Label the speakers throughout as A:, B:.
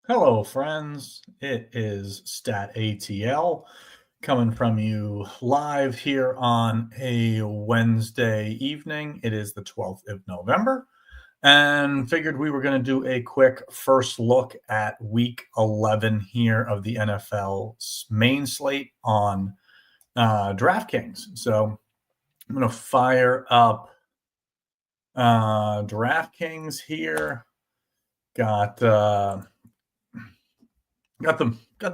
A: Hello, friends. It is StatATL coming from you live here on a Wednesday evening. It is the 12th of November, and figured we were going to do a quick first look at week 11 here of the NFL's main slate on DraftKings. So I'm going to fire up DraftKings here. Got the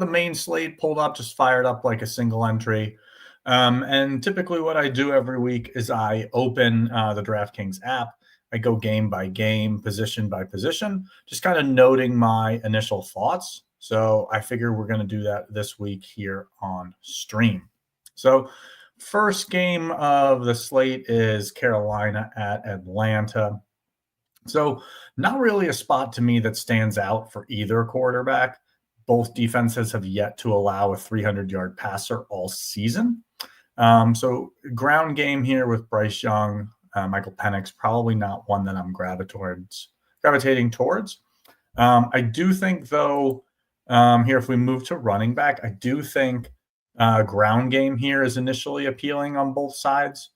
A: main slate pulled up, just fired up like a single entry. And typically what I do every week is I open the DraftKings app. I go game by game, position by position, just kind of noting my initial thoughts. So I figure we're going to do that this week here on stream. So first game of the slate is Carolina at Atlanta. So not really a spot to me that stands out for either quarterback. Both defenses have yet to allow a 300-yard passer all season. So ground game here with Bryce Young, Michael Penix, probably not one that I'm gravitating towards. I do think, though, here if we move to running back, I do think ground game here is initially appealing on both sides.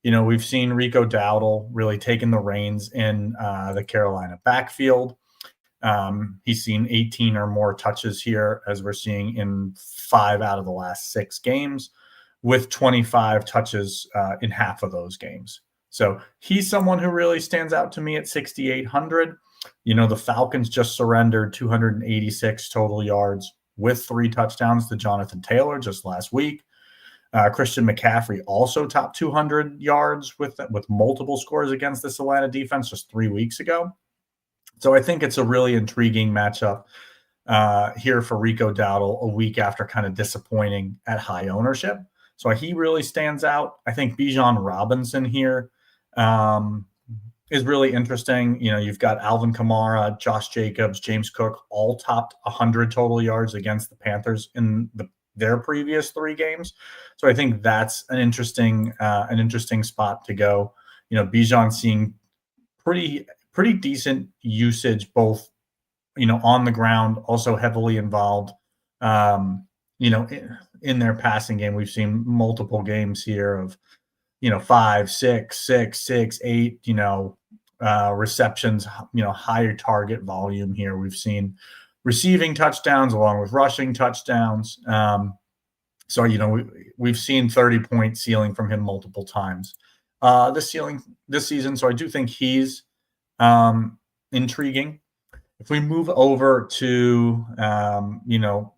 A: You know, we've seen Rico Dowdle really taking the reins in the Carolina backfield. He's seen 18 or more touches here, as we're seeing in 5 out of the last 6 games, with 25 touches in half of those games. So he's someone who really stands out to me at 6,800. You know, the Falcons just surrendered 286 total yards with 3 touchdowns to Jonathan Taylor just last week. Christian McCaffrey also topped 200 yards with multiple scores against this Atlanta defense just 3 weeks ago. So I think it's a really intriguing matchup here for Rico Dowdle a week after kind of disappointing at high ownership. So he really stands out. I think Bijan Robinson here is really interesting. You know, you've got Alvin Kamara, Josh Jacobs, James Cook, all topped 100 total yards against the Panthers in their previous 3 games. So I think that's an interesting spot to go. You know, Bijan seeing pretty decent usage, both, you know, on the ground, also heavily involved, you know, in their passing game. We've seen multiple games here of, you know, 5, 6, 8, you know, receptions, you know, higher target volume here. We've seen receiving touchdowns along with rushing touchdowns. So, you know, we've seen 30-point ceiling from him multiple times this season. So I do think he's intriguing. If we move over to, you know,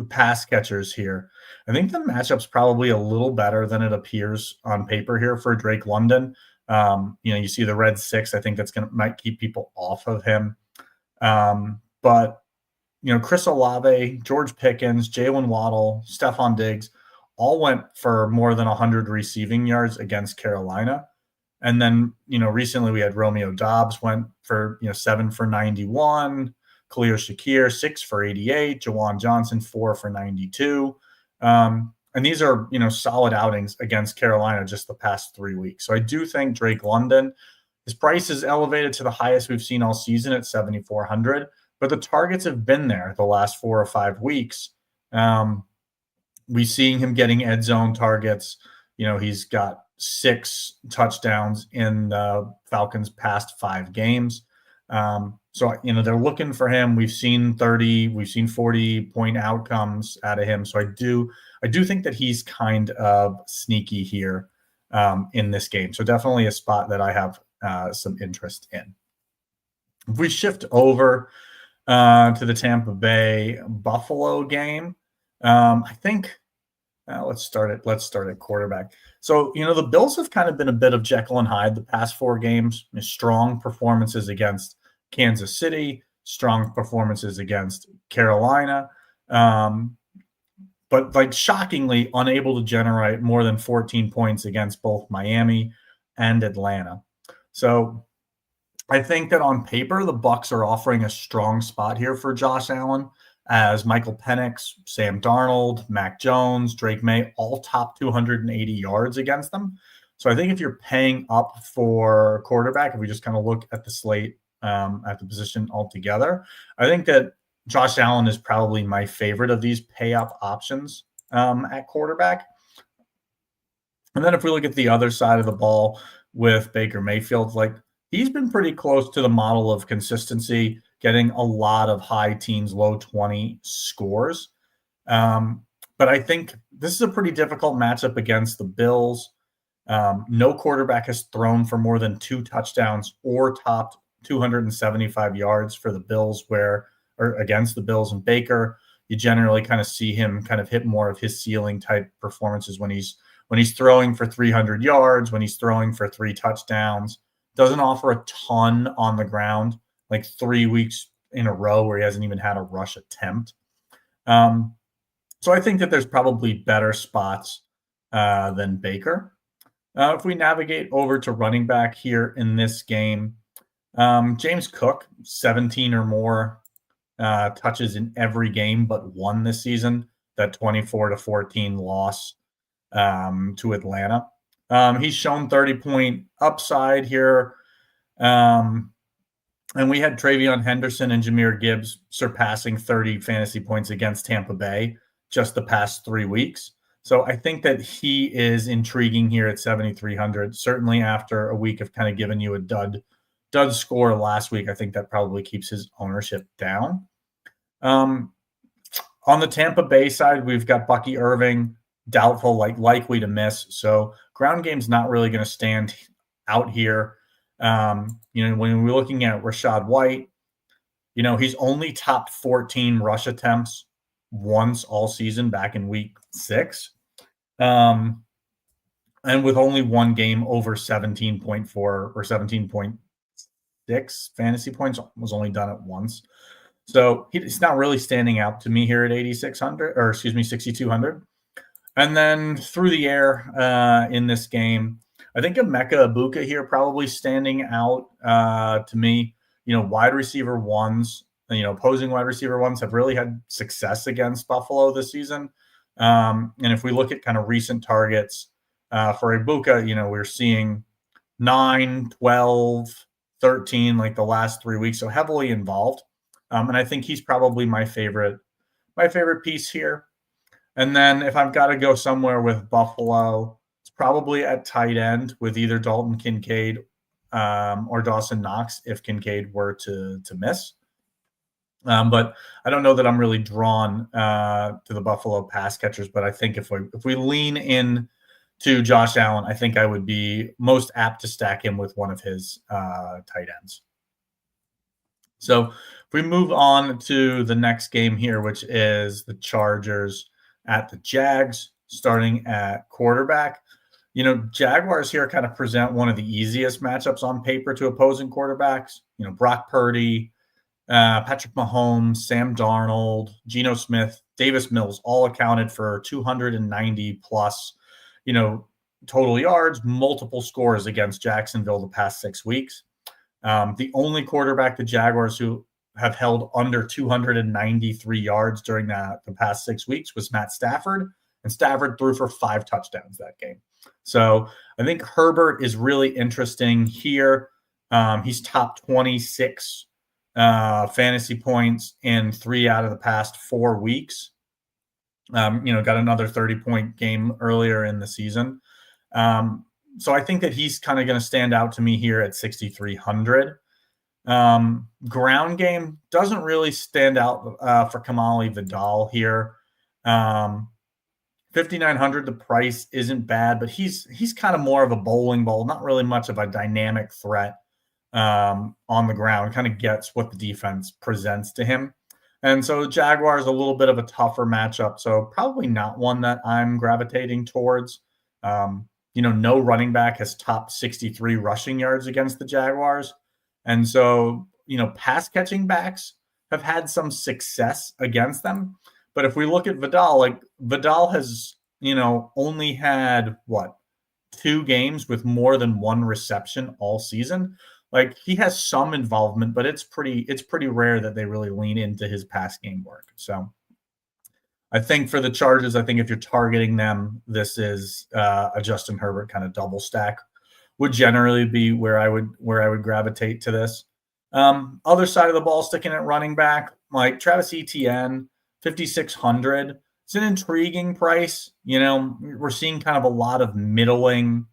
A: pass catchers here, I think the matchup's probably a little better than it appears on paper here for Drake London. You know, you see the red 6. I think that's might keep people off of him. But, you know, Chris Olave, George Pickens, Jalen Waddle, Stephon Diggs all went for more than 100 receiving yards against Carolina. And then, you know, recently we had Romeo Doubs went for, you know, 7 for 91, Khalil Shakir 6 for 88, Jawan Johnson 4 for 92. And these are, you know, solid outings against Carolina just the past 3 weeks. So I do think Drake London, his price is elevated to the highest we've seen all season at 7,400, but the targets have been there the last 4 or 5 weeks. We're seeing him getting ed zone targets. You know, he's got 6 touchdowns in the Falcons' past 5 games. So, you know, they're looking for him. We've seen 30, we've seen 40-point outcomes out of him. So I do think that he's kind of sneaky here in this game. So definitely a spot that I have some interest in. If we shift over to the Tampa Bay Buffalo game, I think let's start at quarterback. So, you know, the Bills have kind of been a bit of Jekyll and Hyde the past 4 games. Strong performances against Kansas City, strong performances against Carolina, but like shockingly unable to generate more than 14 points against both Miami and Atlanta. So I think that on paper, the Bucs are offering a strong spot here for Josh Allen, as Michael Penix, Sam Darnold, Mac Jones, Drake May all top 280 yards against them. So I think if you're paying up for quarterback, if we just kind of look at the slate at the position altogether, I think that Josh Allen is probably my favorite of these pay-up options at quarterback. And then if we look at the other side of the ball with Baker Mayfield, like he's been pretty close to the model of consistency, getting a lot of high teens, low 20 scores. But I think this is a pretty difficult matchup against the Bills. No quarterback has thrown for more than 2 touchdowns or topped 275 yards for the Bills, or against the Bills. And Baker, you generally kind of see him kind of hit more of his ceiling type performances when he's throwing for 300 yards, when he's throwing for 3 touchdowns. Doesn't offer a ton on the ground, like 3 weeks in a row where he hasn't even had a rush attempt. So I think that there's probably better spots than Baker. If we navigate over to running back here in this game, James Cook, 17 or more touches in every game but one this season, that 24-14 loss to Atlanta. He's shown 30-point upside here. And we had Travion Henderson and Jahmyr Gibbs surpassing 30 fantasy points against Tampa Bay just the past 3 weeks. So I think that he is intriguing here at 7,300. Certainly after a week of kind of giving you a dud score last week, I think that probably keeps his ownership down. On the Tampa Bay side, we've got Bucky Irving, doubtful, likely to miss. So ground game's not really going to stand out here. When we're looking at Rachaad White, he's only topped 14 rush attempts once all season back in week 6. And with only one game over 17.4 or 17.6 fantasy points, was only done it once. So he's not really standing out to me here at 6,200. And then through the air in this game, I think Emeka Egbuka here probably standing out to me. Wide receiver ones, opposing wide receiver ones have really had success against Buffalo this season. And if we look at kind of recent targets for Egbuka, we're seeing 9, 12, 13, like the last 3 weeks, so heavily involved. And I think he's probably my favorite piece here. And then if I've got to go somewhere with Buffalo, it's probably at tight end with either Dalton Kincaid or Dawson Knox if Kincaid were to miss. But I don't know that I'm really drawn to the Buffalo pass catchers. But I think if we lean in to Josh Allen, I think I would be most apt to stack him with one of his tight ends. So if we move on to the next game here, which is the Chargers at the Jags, starting at quarterback. Jaguars here kind of present one of the easiest matchups on paper to opposing quarterbacks. Brock Purdy, Patrick Mahomes, Sam Darnold, Geno Smith, Davis Mills, all accounted for 290 plus, total yards, multiple scores against Jacksonville the past 6 weeks. The only quarterback, the Jaguars, who have held under 293 yards during the past 6 weeks was Matt Stafford, and Stafford threw for 5 touchdowns that game. So I think Herbert is really interesting here. He's top 26 fantasy points in 3 out of the past 4 weeks. Got another 30-point game earlier in the season. So I think that he's kind of going to stand out to me here at 6,300. Ground game doesn't really stand out for Kamali Vidal here. 5,900, the price isn't bad, but he's kind of more of a bowling ball, not really much of a dynamic threat on the ground, kind of gets what the defense presents to him. And so Jaguars a little bit of a tougher matchup, so probably not one that I'm gravitating towards. No running back has topped 63 rushing yards against the Jaguars. And so, pass catching backs have had some success against them. But if we look at Vidal, Vidal has, only had 2 games with more than 1 reception all season. He has some involvement, but it's pretty rare that they really lean into his pass game work. So I think for the Chargers, I think if you're targeting them, this is a Justin Herbert kind of double stack would generally be where I would gravitate to this. Other side of the ball, sticking at running back, like Travis Etienne, 5,600. It's an intriguing price. We're seeing kind of a lot of middling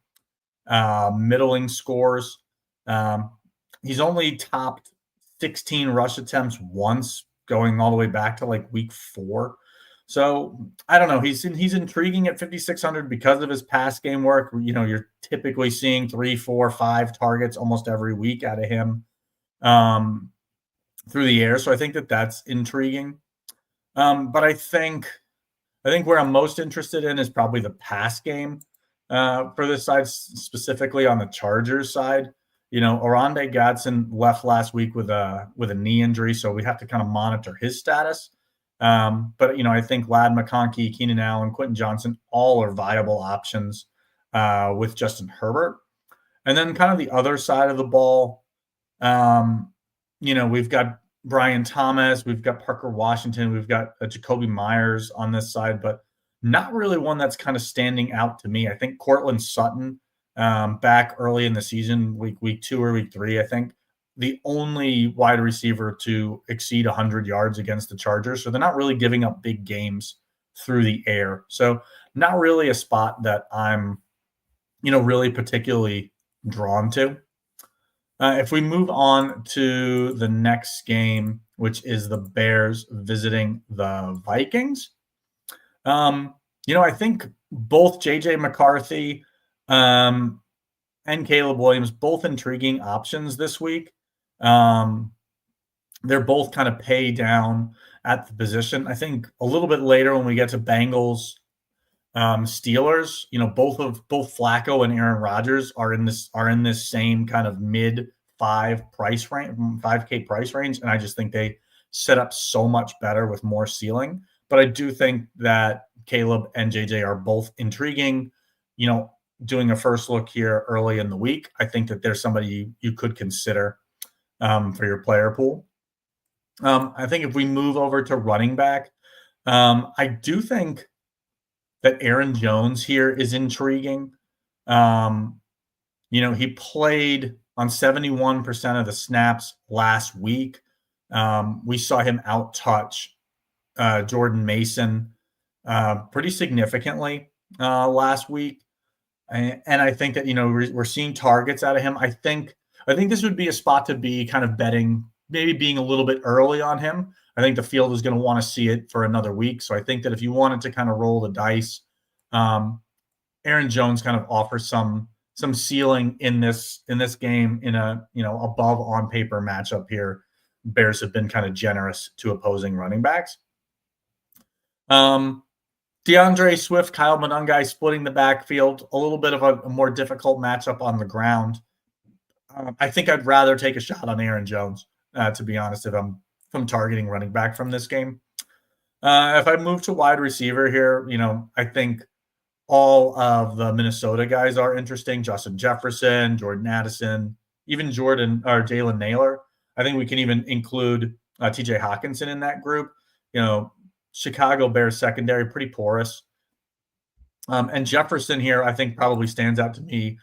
A: scores. He's only topped 16 rush attempts once, going all the way back to like week 4. So I don't know. He's intriguing at 5,600 because of his pass game work. You're typically seeing 3, 4, 5 targets almost every week out of him through the air. So I think that's intriguing. But I think where I'm most interested in is probably the pass game for this side, specifically on the Chargers side. Oronde Gadsden left last week with a knee injury, so we have to kind of monitor his status. But I think Ladd McConkey, Keenan Allen, Quentin Johnson, all are viable options with Justin Herbert. And then kind of the other side of the ball, we've got Brian Thomas, we've got Parker Washington, we've got Jacoby Myers on this side, but not really one that's kind of standing out to me. I think Cortland Sutton back early in the season, week 2 or week 3, I think, the only wide receiver to exceed 100 yards against the Chargers. So they're not really giving up big games through the air. So not really a spot that I'm, really particularly drawn to. If we move on to the next game, which is the Bears visiting the Vikings, I think both J.J. McCarthy and Caleb Williams, both intriguing options this week. They're both kind of pay down at the position. I think a little bit later when we get to Bengals, Steelers, both Flacco and Aaron Rodgers are in this same kind of mid 5 price range, 5K price range, and I just think they set up so much better with more ceiling. But I do think that Caleb and JJ are both intriguing. Doing a first look here early in the week, I think that there's somebody you could consider for your player pool. I think if we move over to running back, I do think that Aaron Jones here is intriguing. He played on 71% of the snaps last week. We saw him out-touch Jordan Mason pretty significantly last week. And I think that, we're seeing targets out of him. I think this would be a spot to be kind of betting, maybe being a little bit early on him. I think the field is going to want to see it for another week. So I think that if you wanted to kind of roll the dice, Aaron Jones kind of offers some ceiling in this game in a, above on paper matchup here. Bears have been kind of generous to opposing running backs. DeAndre Swift, Kyle Monangai splitting the backfield, a little bit of a more difficult matchup on the ground. I think I'd rather take a shot on Aaron Jones, to be honest, if I'm targeting running back from this game. If I move to wide receiver here, I think all of the Minnesota guys are interesting. Justin Jefferson, Jordan Addison, even Jalen Naylor. I think we can even include TJ Hawkinson in that group. Chicago Bears secondary, pretty porous. And Jefferson here, I think probably stands out to me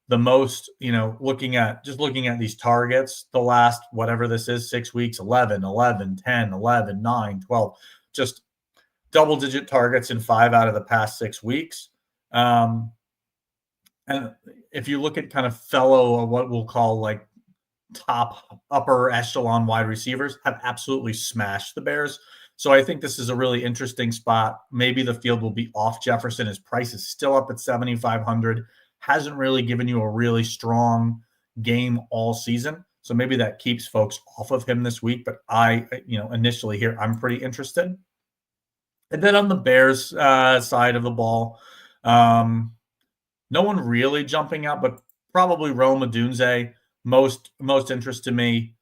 A: the most, looking at these targets, the last, whatever this is, 6 weeks, 11, 11, 10, 11, 9, 12, just double-digit targets in 5 out of the past 6 weeks. And if you look at kind of fellow, or what we'll call like top upper echelon wide receivers, have absolutely smashed the Bears. So I think this is a really interesting spot. Maybe the field will be off Jefferson. His price is still up at 7,500. Hasn't really given you a really strong game all season. So maybe that keeps folks off of him this week. But initially here, I'm pretty interested. And then on the Bears side of the ball, no one really jumping out, but probably Rome Odunze, most interest to me.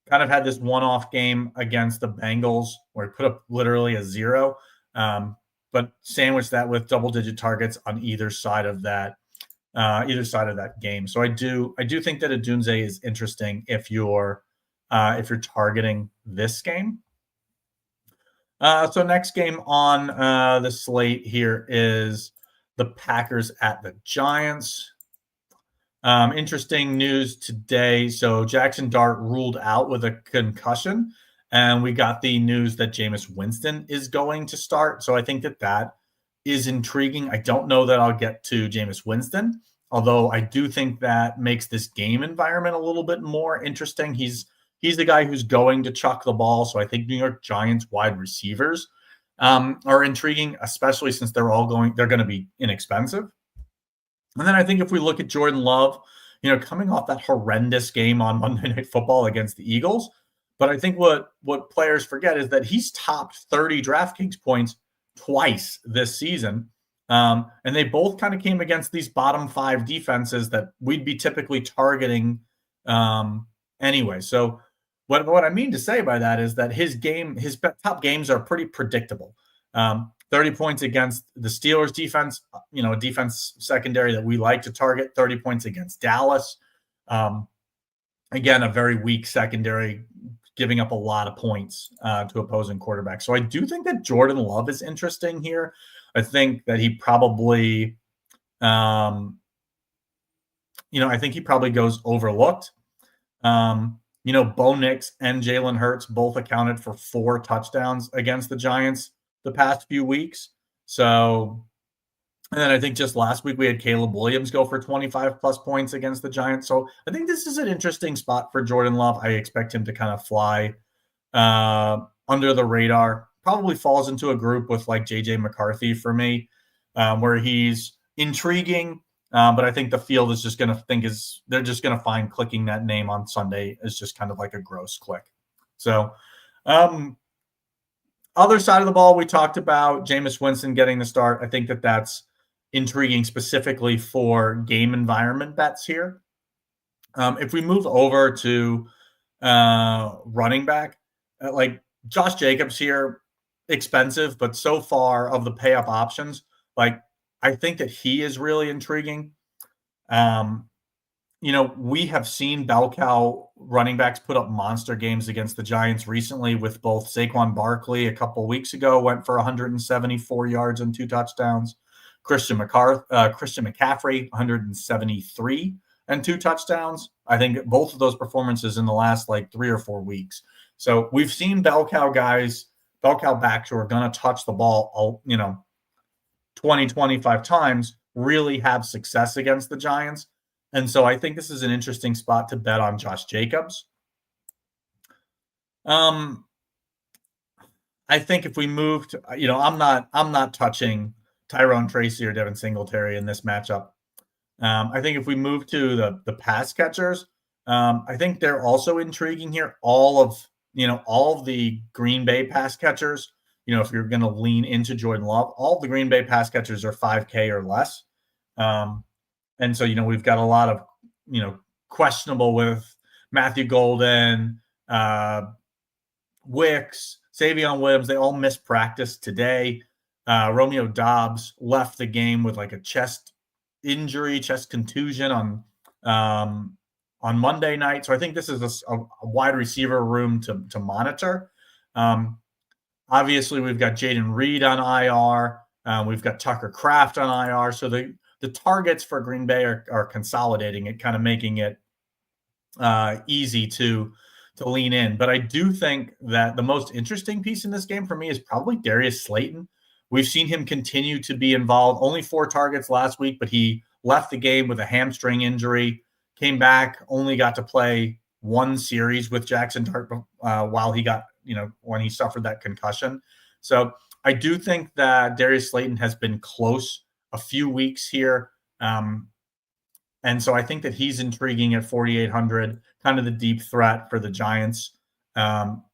A: Kind of had this one-off game against the Bengals where he put up literally a 0, but sandwiched that with double-digit targets on either side of that game. So I do think that Odunze is interesting if you're targeting this game. So next game on the slate here is the Packers at the Giants. Interesting news today. So Jackson Dart ruled out with a concussion, and we got the news that Jameis Winston is going to start. So I think that is intriguing. I don't know that I'll get to Jameis Winston, although I do think that makes this game environment a little bit more interesting. He's the guy who's going to chuck the ball. So I think New York Giants wide receivers are intriguing, especially since they're going to be inexpensive. And then I think if we look at Jordan Love, coming off that horrendous game on Monday Night Football against the Eagles, but I think what players forget is that he's topped 30 DraftKings points twice this season. And they both kind of came against these bottom 5 defenses that we'd be typically targeting anyway. So what I mean to say by that is that his top games are pretty predictable. 30 points against the Steelers defense, a defense secondary that we like to target, 30 points against Dallas. Again, a very weak secondary, giving up a lot of points to opposing quarterbacks. So I do think that Jordan Love is interesting here. I think that he probably, I think he probably goes overlooked. Bo Nix and Jalen Hurts both accounted for 4 touchdowns against the Giants the past few weeks. So, and then I think just last week we had Caleb Williams go for 25 plus points against the Giants. So I think this is an interesting spot for Jordan Love. I expect him to kind of fly under the radar. Probably falls into a group with like JJ McCarthy for me, where he's intriguing. But I think the field is just going to they're just going to find clicking that name on Sunday is just kind of like a gross click. So, other side of the ball, we talked about Jameis Winston getting the start. I think that's intriguing specifically for game environment bets here. If we move over to running back, like Josh Jacobs here, expensive, but so far of the pay up options, like I think that he is really intriguing. We have seen bell cow running backs put up monster games against the Giants recently with both Saquon Barkley a couple weeks ago went for 174 yards and 2 touchdowns. Christian McCaffrey, 173 and 2 touchdowns. I think both of those performances in the last 3 or 4 weeks. So we've seen bell cow backs who are going to touch the ball, 20, 25 times really have success against the Giants. And so I think this is an interesting spot to bet on Josh Jacobs. I think if we move to, I'm not touching Tyrone Tracy or Devin Singletary in this matchup. I think if we move to the pass catchers, I think they're also intriguing here. All of the Green Bay pass catchers, if you're going to lean into Jordan Love, all of the Green Bay pass catchers are 5K or less. And so, we've got a lot of, questionable with Matthew Golden, Wicks, Savion Williams. They all missed practice today. Romeo Doubs left the game with a chest contusion on Monday night. So I think this is a wide receiver room to monitor. Obviously, we've got Jaden Reed on IR. We've got Tucker Kraft on IR. So the targets for Green Bay are consolidating it, kind of making it easy to lean in. But I do think that the most interesting piece in this game for me is probably Darius Slayton. We've seen him continue to be involved. Only 4 targets last week, but he left the game with a hamstring injury, came back, only got to play 1 series with Jackson Dart while he got, when he suffered that concussion. So I do think that Darius Slayton has been close a few weeks here. And so I think that he's intriguing at 4,800, kind of the deep threat for the Giants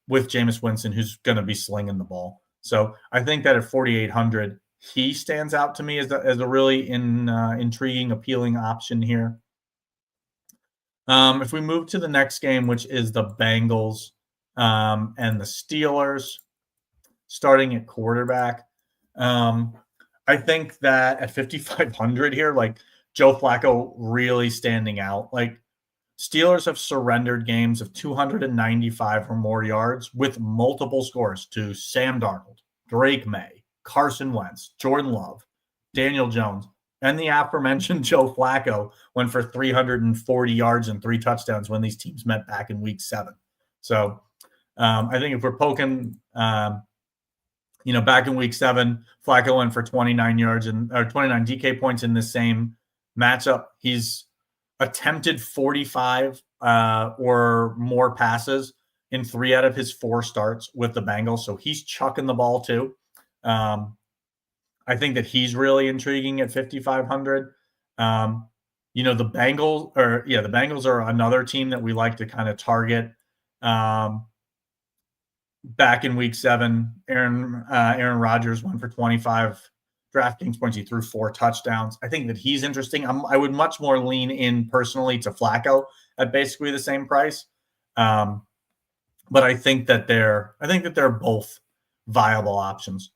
A: with Jameis Winston, who's going to be slinging the ball. So I think that at 4,800, he stands out to me as a really intriguing, appealing option here. If we move to the next game, which is the Bengals and the Steelers, starting at quarterback, I think that at 5,500 here, Joe Flacco really standing out. Steelers have surrendered games of 295 or more yards with multiple scores to Sam Darnold, Drake May, Carson Wentz, Jordan Love, Daniel Jones. and the aforementioned Joe Flacco went for 340 yards and 3 touchdowns when these teams met back in week 7. So I think if we're poking, back in week 7, Flacco went for 29 yards or 29 DK points in the same matchup. He's attempted 45 or more passes in 3 out of his 4 starts with the Bengals. So he's chucking the ball too. I think that he's really intriguing at 5,500. The Bengals are another team that we like to kind of target. Back in week 7, Aaron Rodgers went for 25 DraftKings points. He threw 4 touchdowns. I think that he's interesting. I would much more lean in personally to Flacco at basically the same price. But I think that they're both viable options.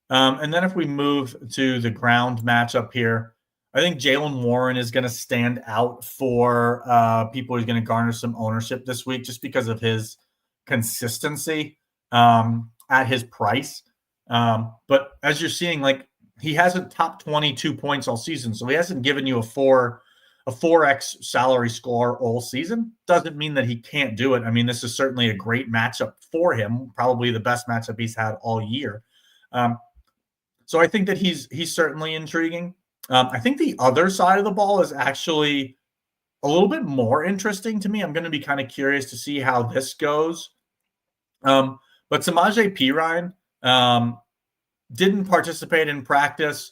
A: And then if we move to the ground matchup here, I think Jaylen Warren is going to stand out for people who's going to garner some ownership this week just because of his consistency at his price. But as you're seeing, like, he hasn't topped 22 points all season, so he hasn't given you a 4x salary score all season. Doesn't mean that he can't do it. I mean, this is certainly a great matchup for him, probably the best matchup he's had all year. So I think that he's certainly intriguing. I think the other side of the ball is actually a little bit more interesting to me. I'm going to be kind of curious to see how this goes. But Samaje Perine didn't participate in practice.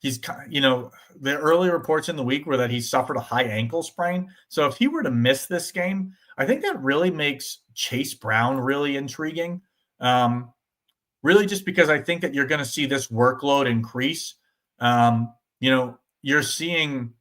A: He's, the early reports in the week were that he suffered a high ankle sprain. So if he were to miss this game, I think that really makes Chase Brown really intriguing. Really just because I think that you're going to see this workload increase. You're seeing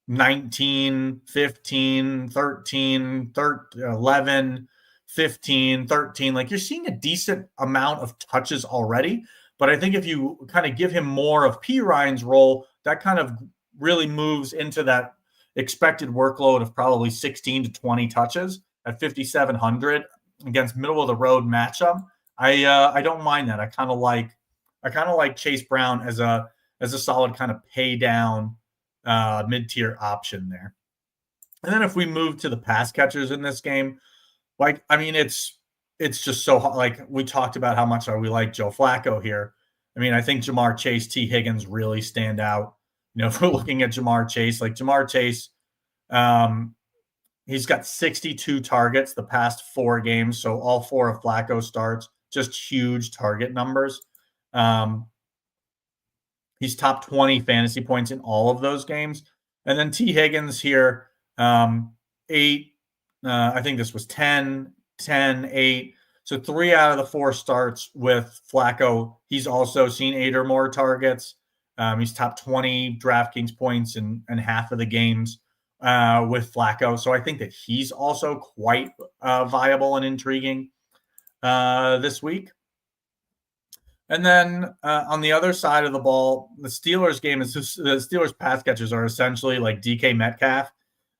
A: 19, 15, 13, 11, 15, 13. Like, you're seeing a decent amount of touches already. But I think if you kind of give him more of Ryan's role, that kind of really moves into that expected workload of probably 16 to 20 touches at 5,700 against middle of the road matchup. I don't mind that. I kind of like Chase Brown as a solid kind of pay down mid-tier option there. And then if we move to the pass catchers in this game, it's just so hard. Like, we talked about how much we like Joe Flacco here. I mean, I think Jamar Chase, T. Higgins really stand out. If we're looking at Jamar Chase, he's got 62 targets the past 4 games. So all 4 of Flacco starts, just huge target numbers. He's top 20 fantasy points in all of those games. And then T. Higgins here, 8, I think this was 10, 8. So 3 out of the 4 starts with Flacco. He's also seen 8 or more targets. He's top 20 DraftKings points in half of the games with Flacco. So I think that he's also quite viable and intriguing this week. And then on the other side of the ball, the Steelers game is just, the Steelers pass catchers are essentially like DK Metcalf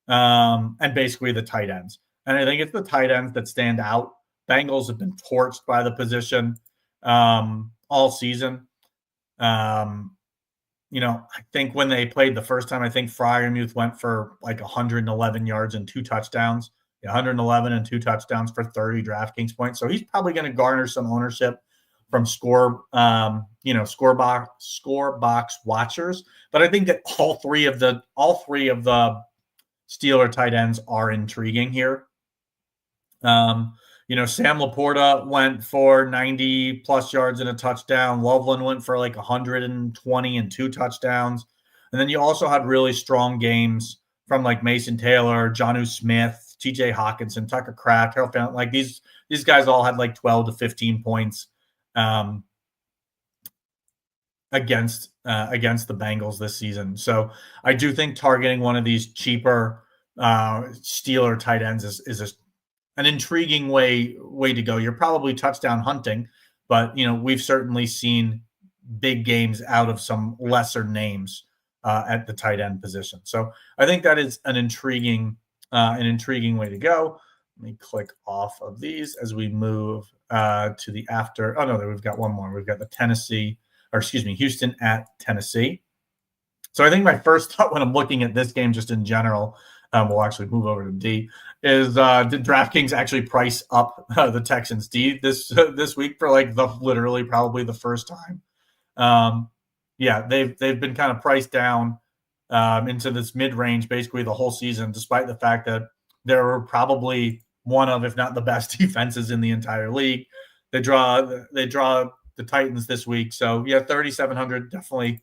A: and basically the tight ends. And I think it's the tight ends that stand out. Bengals have been torched by the position all season. I think when they played the first time, I think Freiermuth went for like 111 yards and 2 touchdowns. 111 and 2 touchdowns for 30 DraftKings points. So he's probably going to garner some ownership from score box watchers. But I think that all three of the Steeler tight ends are intriguing here. Sam Laporta went for 90 plus yards and a touchdown. Loveland went for like 120 and 2 touchdowns. And then you also had really strong games from like Mason Taylor, Jonnu Smith, TJ Hawkinson, Tucker Kraft, Harold Fallon. Like these guys all had like 12 to 15 points against the Bengals this season. So I do think targeting one of these cheaper Steeler tight ends is an intriguing way to go. You're probably touchdown hunting, but we've certainly seen big games out of some lesser names at the tight end position. So I think that is an intriguing way to go. Let me click off of these as we move to the after. Oh no, we've got one more. We've got the Tennessee Houston at Tennessee. So I think my first thought when I'm looking at this game, just in general, we'll actually move over to D, is did DraftKings actually price up the Texans D this week for like literally probably the first time? Yeah, they've been kind of priced down into this mid range basically the whole season, despite the fact that they're probably one of, if not the best defenses in the entire league. They draw the Titans this week, so yeah, 3,700 definitely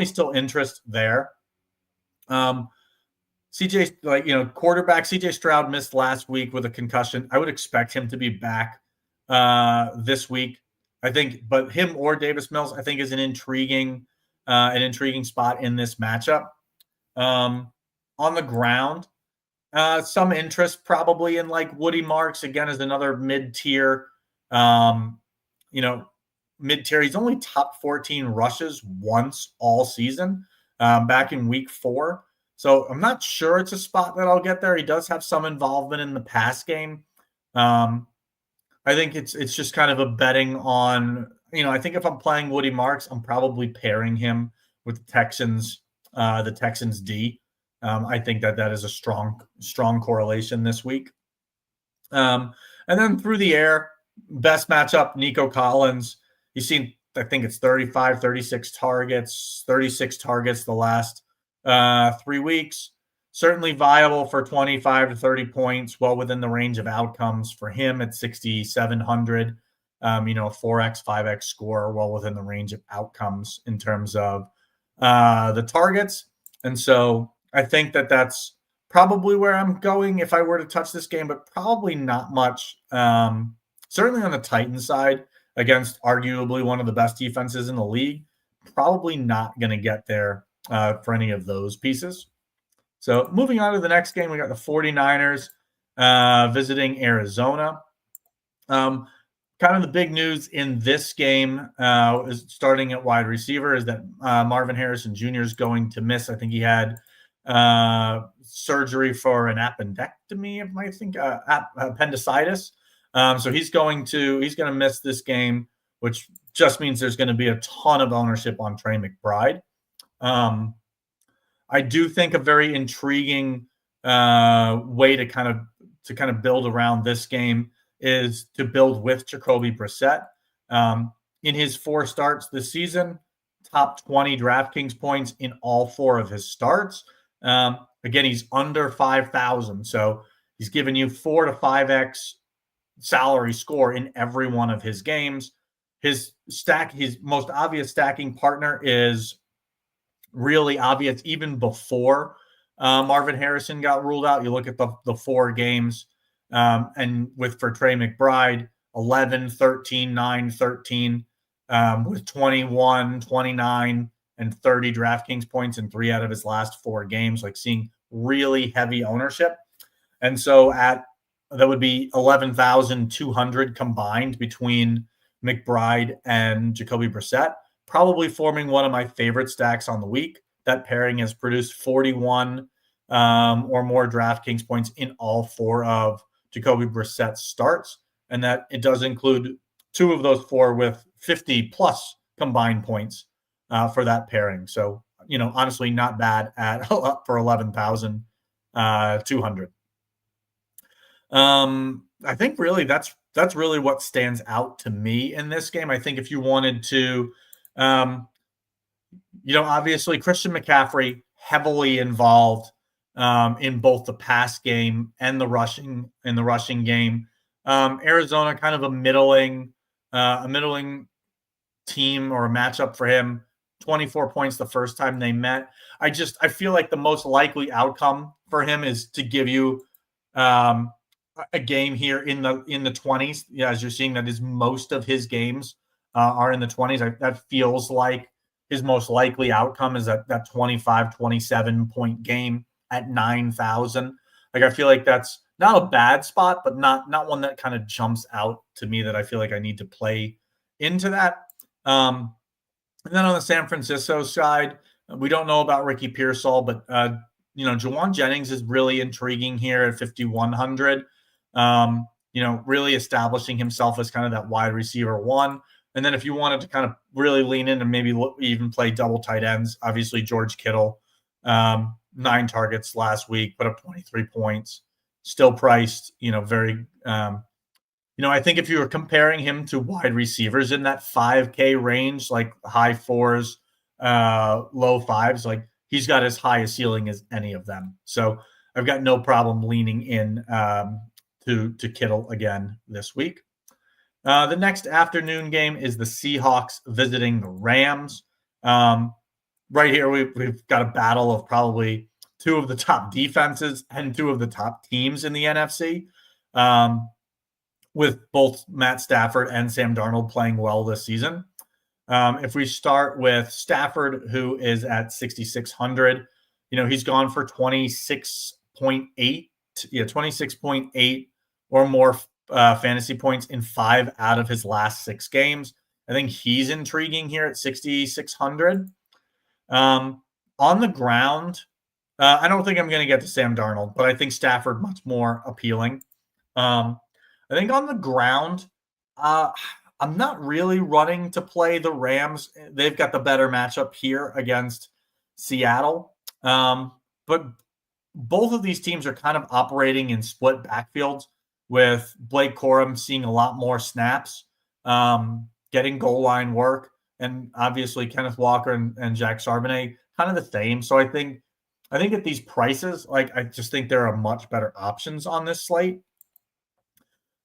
A: still interest there. Quarterback CJ Stroud missed last week with a concussion. I would expect him to be back this week, I think, but him or Davis Mills, I think, is an intriguing spot in this matchup. On the ground, some interest probably in like Woody Marks, again, as another mid-tier, mid-tier. He's only top 14 rushes once all season, back in week 4. So I'm not sure it's a spot that I'll get there. He does have some involvement in the pass game. I think it's just kind of a betting on, I think if I'm playing Woody Marks, I'm probably pairing him with the Texans D. I think that is a strong correlation this week. And then through the air, best matchup, Nico Collins. He's seen, I think it's 36 targets the last 3 weeks. Certainly viable for 25 to 30 points, well within the range of outcomes for him at 6,700. 4x, 5x score, well within the range of outcomes in terms of the targets. And so I think that's probably where I'm going if I were to touch this game, but probably not much. Certainly on the Titans side, against arguably one of the best defenses in the league, probably not going to get there for any of those pieces. So moving on to the next game, we got the 49ers visiting Arizona. Kind of the big news in this game is starting at wide receiver is that Marvin Harrison Jr. is going to miss. I think he had surgery for an appendectomy, I think appendicitis. So he's going to miss this game, which just means there's going to be a ton of ownership on Trey McBride. I do think a very intriguing way to kind of build around this game is to build with Jacoby Brissett. In his 4 starts this season, top 20 DraftKings points in all 4 of his starts. Again, he's under 5,000, so he's given you 4 to 5x salary score in every one of his games. His most obvious stacking partner is really obvious even before Marvin Harrison got ruled out. You look at the 4 games, and for Trey McBride, 11, 13, 9, 13, with 21, 29, and 30 DraftKings points in 3 out of his last 4 games, like seeing really heavy ownership. And so that would be 11,200 combined between McBride and Jacoby Brissett, probably forming one of my favorite stacks on the week. That pairing has produced 41 or more DraftKings points in all 4 of Jacoby Brissett's starts, and that it does include 2 of those 4 with 50 plus combined points for that pairing. So, honestly, not bad for 11,200. I think really that's really what stands out to me in this game. I think if you wanted to, obviously Christian McCaffrey heavily involved in both the pass game and the rushing game. Arizona kind of a middling team or a matchup for him. 24 points the first time they met. I feel like the most likely outcome for him is to give you a game here in the 20s. Yeah, as you're seeing, that is most of his games are in the 20s. That feels like his most likely outcome is that 25, 27 point game at 9,000. Like, I feel like that's not a bad spot, but not one that kind of jumps out to me that I feel like I need to play into that. And then on the San Francisco side, we don't know about Ricky Pearsall, but Jawan Jennings is really intriguing here at 5,100. Really establishing himself as kind of that wide receiver 1. And then if you wanted to kind of really lean in and maybe even play double tight ends, obviously George Kittle, 9 targets last week, put up 23 points, still priced, very, I think if you were comparing him to wide receivers in that 5K range, like high fours, low fives, like he's got as high a ceiling as any of them. So I've got no problem leaning in to Kittle again this week. The next afternoon game is the Seahawks visiting the Rams. Right here, we've got a battle of probably 2 of the top defenses and 2 of the top teams in the NFC, with both Matt Stafford and Sam Darnold playing well this season. If we start with Stafford, who is at 6,600, he's gone for 26.8 or more fantasy points in 5 out of his last 6 games. I think he's intriguing here at 6,600. On the ground, I don't think I'm going to get to Sam Darnold, but I think Stafford much more appealing. I think on the ground, I'm not really running to play the Rams. They've got the better matchup here against Seattle. But both of these teams are kind of operating in split backfields, with Blake Corum seeing a lot more snaps, getting goal line work, and obviously Kenneth Walker and Jack Charbonnet kind of the same. So I think at these prices, I just think there are much better options on this slate.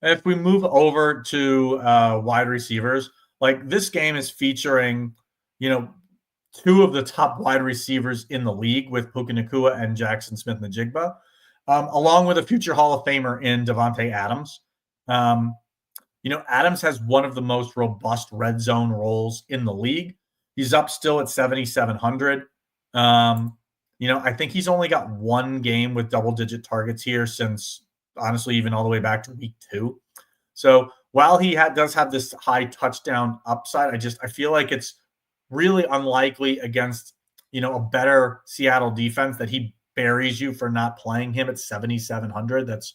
A: If we move over to wide receivers, this game is featuring, 2 of the top wide receivers in the league with Puka Nacua and Jackson Smith-Njigba, along with a future Hall of Famer in Davante Adams. Adams has one of the most robust red zone roles in the league. He's up still at 7,700. I think he's only got 1 game with double-digit targets here since, honestly, even all the way back to week 2. So while he does have this high touchdown upside, I feel like it's really unlikely against, a better Seattle defense that he buries you for not playing him at 7,700. That's,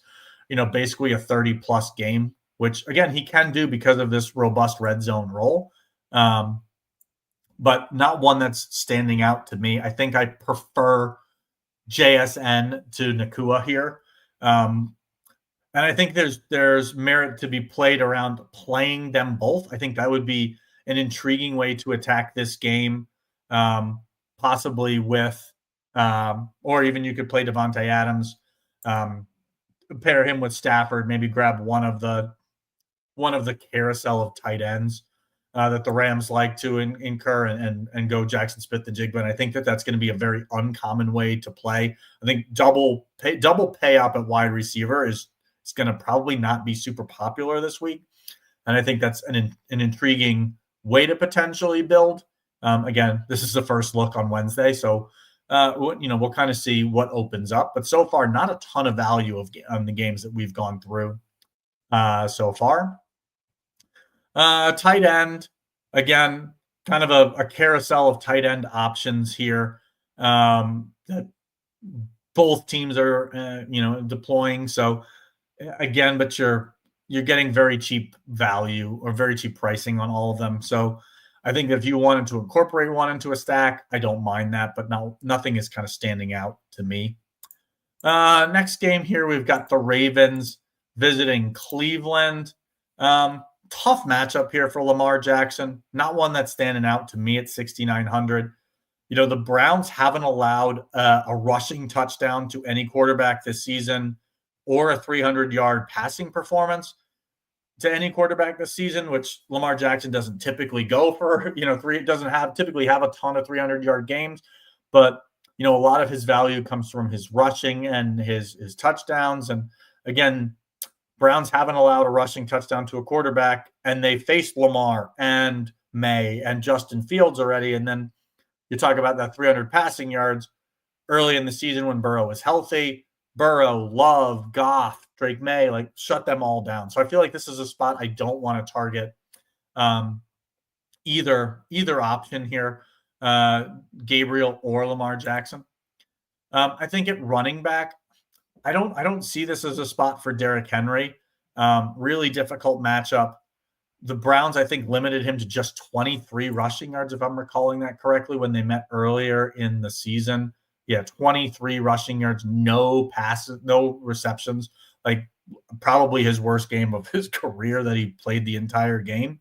A: basically a 30-plus game, which, again, he can do because of this robust red zone role, but not one that's standing out to me. I think I prefer JSN to Nacua here. And I think there's merit to be played around playing them both. I think that would be an intriguing way to attack this game, possibly with, or even you could play Davante Adams, pair him with Stafford, maybe grab one of the carousel of tight ends that the Rams like to incur and go Jackson Smith-Njigba. And I think that's going to be a very uncommon way to play. I think double pay up at wide receiver is going to probably not be super popular this week. And I think that's an intriguing way to potentially build. Again, this is the first look on Wednesday, so we'll kind of see what opens up. But so far, not a ton of value on the games that we've gone through so far. Tight end, again, kind of a carousel of tight end options here that both teams are deploying. So again, but you're getting very cheap value or very cheap pricing on all of them. So I think if you wanted to incorporate one into a stack, I don't mind that, but nothing is kind of standing out to me. Next game here, we've got the Ravens visiting Cleveland. Tough matchup here for Lamar Jackson. Not one that's standing out to me at 6,900. The Browns haven't allowed a rushing touchdown to any quarterback this season, or a 300-yard passing performance to any quarterback this season, which Lamar Jackson doesn't typically go for, doesn't typically have a ton of 300-yard games. But, a lot of his value comes from his rushing and his touchdowns. And again, Browns haven't allowed a rushing touchdown to a quarterback, and they faced Lamar and May and Justin Fields already. And then you talk about that 300 passing yards early in the season when Burrow was healthy. Burrow, Love, Goff, Drake May, shut them all down. So I feel like this is a spot I don't want to target either option here, Gabriel or Lamar Jackson. I think at running back, I don't see this as a spot for Derrick Henry. Really difficult matchup the Browns, I think, limited him to just 23 rushing yards, if I'm recalling that correctly, when they met earlier in the season. Yeah, 23 rushing yards, no passes, no receptions. Like probably his worst game of his career that he played the entire game.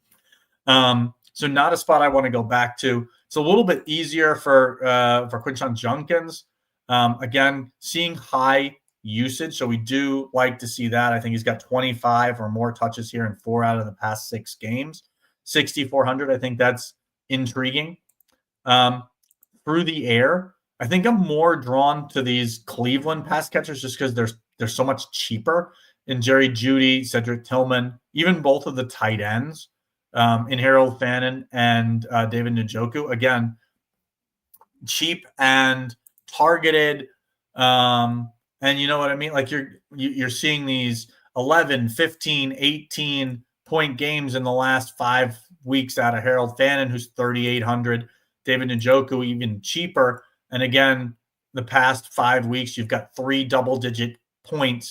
A: So not a spot I want to go back to. It's a little bit easier for Quinshon Judkins. Again, seeing high usage, so we do like to see that. I think he's got 25 or more touches here in 4 out of the past 6 games. 6,400, I think that's intriguing. Through the air, I think I'm more drawn to these Cleveland pass catchers just because they're so much cheaper. In Jerry Jeudy, Cedric Tillman, even both of the tight ends, in Harold Fannin and David Njoku. Again, cheap and targeted. And you know what I mean? Like you're seeing these 11, 15, 18 point games in the last 5 weeks out of Harold Fannin, who's 3,800. David Njoku, even cheaper. And again, the past 5 weeks, you've got 3 double-digit point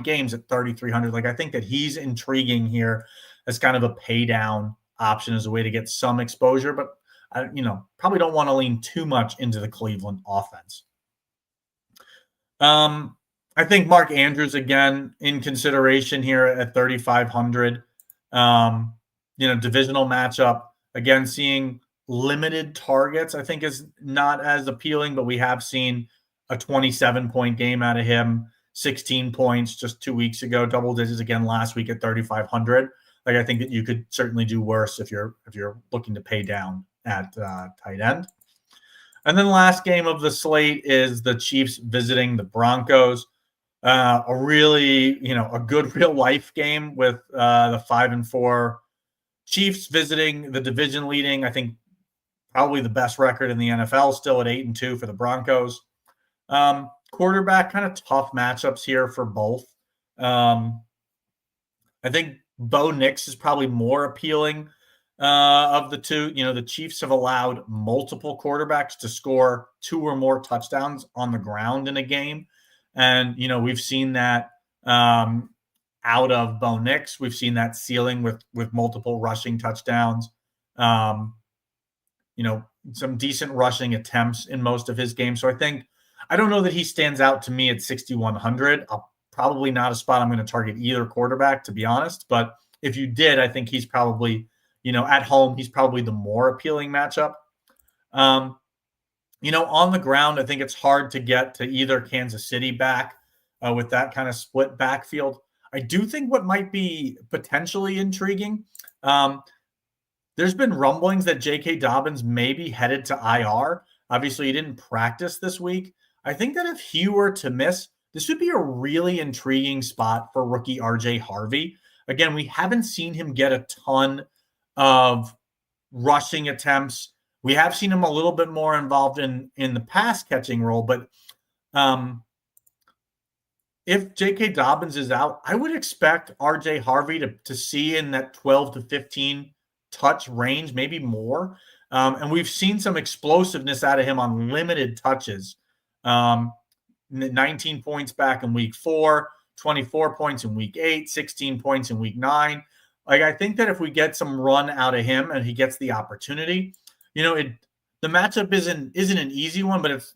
A: games at 3,300. Like, I think that he's intriguing here as kind of a pay down option as a way to get some exposure, but I, probably don't want to lean too much into the Cleveland offense. I think Mark Andrews again in consideration here at 3,500. Divisional matchup again, seeing limited targets I think is not as appealing, but we have seen a 27-point game out of him, 16 points just 2 weeks ago, double digits again last week at 3,500. Like, I think that you could certainly do worse if you're looking to pay down at tight end. And then last game of the slate is the Chiefs visiting the Broncos. A really, a good real life game with the 5-4 Chiefs visiting the division leading, I think probably the best record in the NFL, still at 8-2 for the Broncos. Quarterback, kind of tough matchups here for both. I think Bo Nix is probably more appealing of the two. The Chiefs have allowed multiple quarterbacks to score 2 or more touchdowns on the ground in a game. And, we've seen that out of Bo Nix. We've seen that ceiling with multiple rushing touchdowns. Some decent rushing attempts in most of his games. So I don't know that he stands out to me at 6,100. Probably not a spot I'm going to target either quarterback, to be honest. But if you did, I think he's probably, at home, he's probably the more appealing matchup. On the ground, I think it's hard to get to either Kansas City back with that kind of split backfield. I do think what might be potentially intriguing, there's been rumblings that J.K. Dobbins may be headed to IR. Obviously, he didn't practice this week. I think that if he were to miss, this would be a really intriguing spot for rookie RJ Harvey. Again, we haven't seen him get a ton of rushing attempts. We have seen him a little bit more involved in the pass catching role, but if J.K. Dobbins is out, I would expect RJ Harvey to see in that 12 to 15 touch range, maybe more. And we've seen some explosiveness out of him on limited touches. 19 points back in week 4, 24 points in week 8, 16 points in week 9. Like, I think that if we get some run out of him and he gets the opportunity, the matchup isn't an easy one, but it's,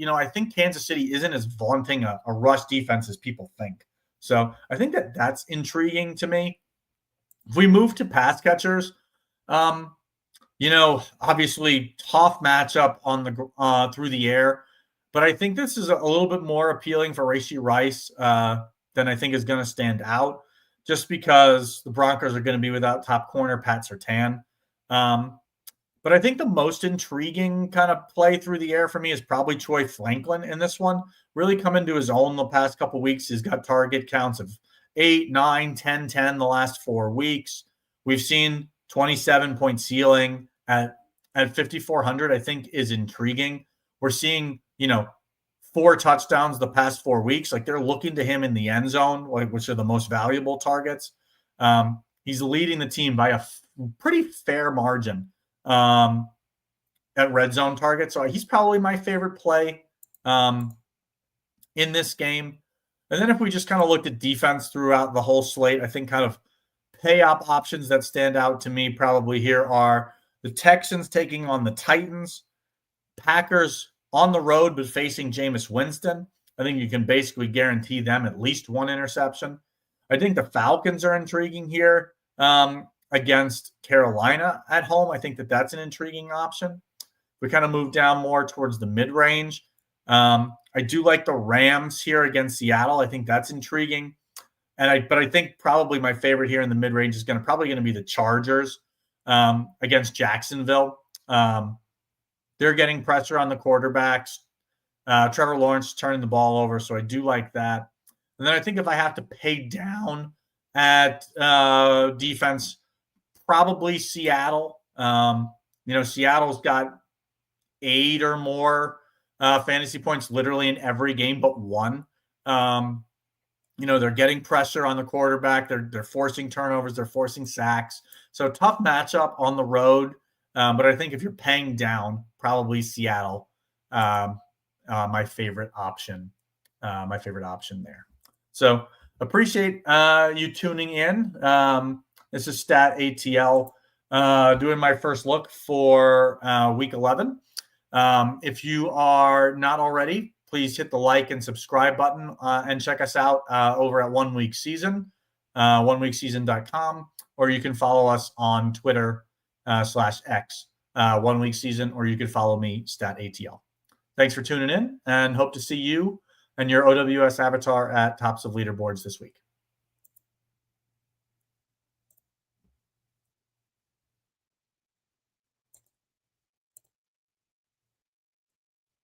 A: I think Kansas City isn't as vaunting a rush defense as people think. So I think that that's intriguing to me. If we move to pass catchers, obviously tough matchup on the through the air, but I think this is a little bit more appealing for Rashee Rice than I think is going to stand out, just because the Broncos are going to be without top corner Pat Surtain. But I think the most intriguing kind of play through the air for me is probably Troy Franklin in this one. Really come into his own the past couple of weeks. He's got target counts of 8, 9, 10, 10 the last 4 weeks. We've seen 27-point ceiling at 5,400, I think is intriguing. We're seeing, 4 touchdowns the past 4 weeks. Like, they're looking to him in the end zone, which are the most valuable targets. He's leading the team by a pretty fair margin at red zone targets. So he's probably my favorite play in this game. And then if we just kind of looked at defense throughout the whole slate, I think kind of pay-up options that stand out to me probably here are the Texans taking on the Titans, Packers on the road but facing Jameis Winston. I think you can basically guarantee them at least one interception. I think the Falcons are intriguing here against Carolina at home. I think that that's an intriguing option. We kind of move down more towards the mid-range. I do like the Rams here against Seattle. I think that's intriguing. But I think probably my favorite here in the mid-range is probably going to be the Chargers against Jacksonville. They're getting pressure on the quarterbacks. Trevor Lawrence turning the ball over, so I do like that. And then I think if I have to pay down at defense, probably Seattle. Seattle's got 8 or more fantasy points literally in every game but one. They're getting pressure on the quarterback. They're forcing turnovers. They're forcing sacks. So tough matchup on the road. But I think if you're paying down, probably Seattle, my favorite option. My favorite option there. So appreciate you tuning in. This is StatATL doing my first look for week 11. If you are not already, please hit the like and subscribe button and check us out over at 1 Week Season, oneweekseason.com, or you can follow us on Twitter /X, 1 Week Season, or you can follow me, StatATL. Thanks for tuning in and hope to see you and your OWS avatar at Tops of Leaderboards this week.